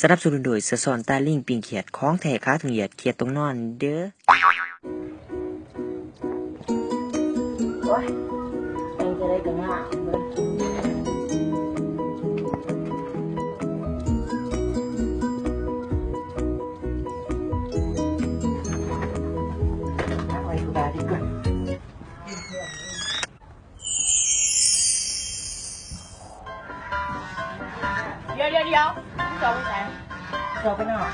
สนับสนุนโดยสะสอนตาลิ่งปิงเขียดของแท้ค้าถุงเหยียดเขียดตรงนอนเด้อโอ้ยเองจะได้กันง่ายเบิ้งเอาไว้กูได้ดีกว่าเดี๋ยวจองไปไหน เราไปนอก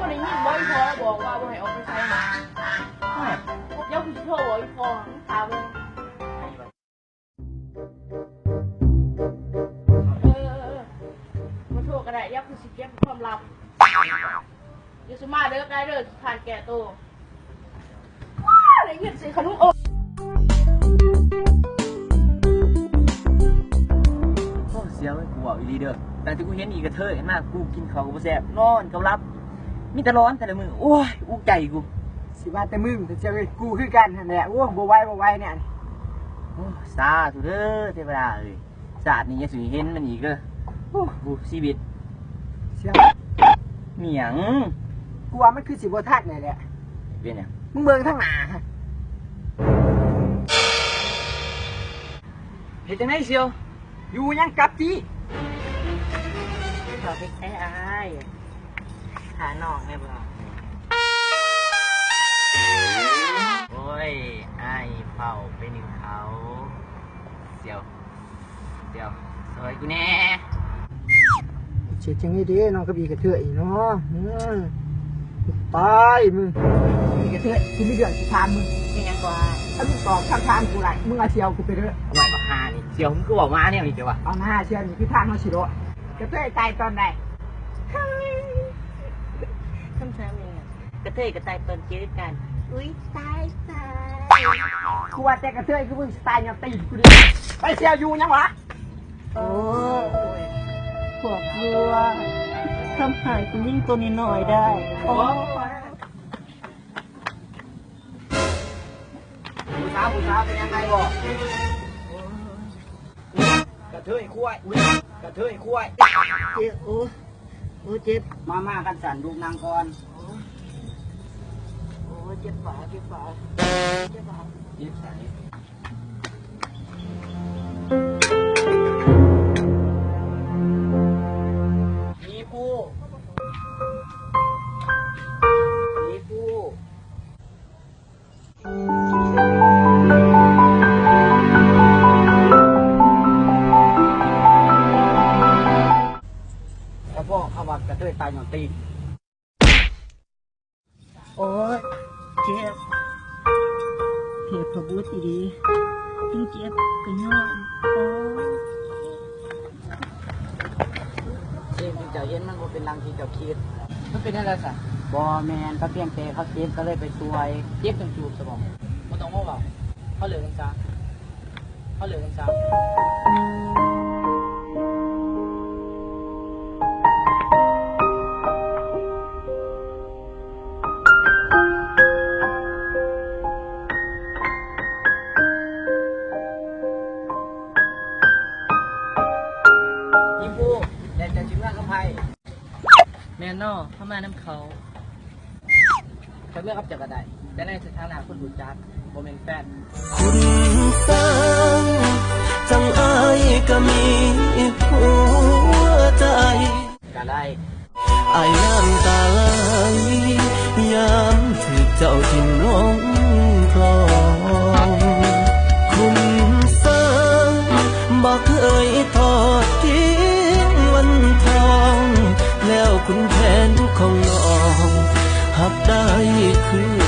วันนี้ยิ่งบ่อยพอแล้วบอกว่าบ่ให้ออกไปใช้มา ไม่ เดี๋ยวคุณโทรบอกอีพอถามเลยมาโทรก็ได้ยับคือสิเก็บความลับเดี๋ยวสมาเด้อได้เด้อผ่านแก่ตัวว้าอะไรเงี้ยสิขนมอบโอ้เสียไว้กูบอกอีลีเด้อแต่ที่กูเห็นอีกกระเทยเห็นมากกูกินข้าวกับแซ่บนอนกับรับมีแต่ร้อนแต่ละมือโอ้ยอู้ใจกู สิว่าแต่มึงแต่เจ้ากูคือกันนั่นแหละโอ้บ่ไหวเนี่ย โอ้สาธุเด้อเทวดาเอ้ยศาสตร์นี้ยังสิเห็นมันอีกเด้อโอ้กูชีวิต เชี่ย เมียง กูว่ามันคือสิบ่ทัดนี่แหละ เป็นหยัง มึงเบิ่งทางหน้า เฮ็ดจังได๋เชียว อยู่ยังกลับจี ขอไปแค่อายหาน้องได้บ่โอ้ยอายเฝ้าไปหนึ่งเขาเดี๋ยวซอยกูแน่ เสียจังไงเด้น้องกระบี่กระเทือยเนาะตายมึงกระเทือยกูไม่เดือดจะถามมึง เป็นยังกว่า ถ้ามึงตอบคำถามกูไรมึงเอาเชียวกูไปเด้อ เอาไว้บักฮานี่เชียวมึงก็บอกมาเนี่ยนี่เดี๋ยวว่ะ เอาหน้าเชียวนี่คือทางเขาชิโร่กระเทือยตายตอนไหน คำถามยังไงกระเทยกระต่ายตอนเจอกันอุ้ยตาย กูว่าแต่กระเทือยคือมึงสไตล์เนี่ยตีกูดิไปเชียวอยู่ยังวะ โอ้ยพวกวัวทำหายคุณยิ่งตัวนี้หน่อยได้โอ้ ผู้สาวเป็นยังไงบ่กระเทยคุ้ยกระเทยคุ้ย เจ็บโอ้เจ็บ มากันสั่นลูกนางก่อน โอ้เจ็บฝาเจ็บฝา ยิบใส่มีผู้แล้วพ่อเขาว่ากระเทยตายหนอนตี โอ้เจ็บเพียบพบุตรดีจึงเจ็บกันย้อนโอ้ เองที่เจ้าเห็นมันบ่เป็นรังที่เจ้าคิดมันเป็นอะไรสักบอแมนเขาเพียงแต่เขาเจ็บก็เลยไปช่วยเจ็บจนจูบสมองมันต้องว่าเปล่าเขาเหลือกันซะเขาเหลือกันซะยิ้มผู้แต่จะจิ้มหน้ากับไพ่แมนนอเข้ามาน้ำเขาเขาเลือกกับจักรได้แต่ในสถานะคนรู้จักโมเมนแฟน คุณสร้างจังอายก็มีหัวใจ ก็ได้ อายน้ำตาไหลยามถือเจ้าทิ่มลงคลองคุณสร้างบอกเคยทอดทิ้งวันทอง แล้วคุณแผนของน้องหักได้คือ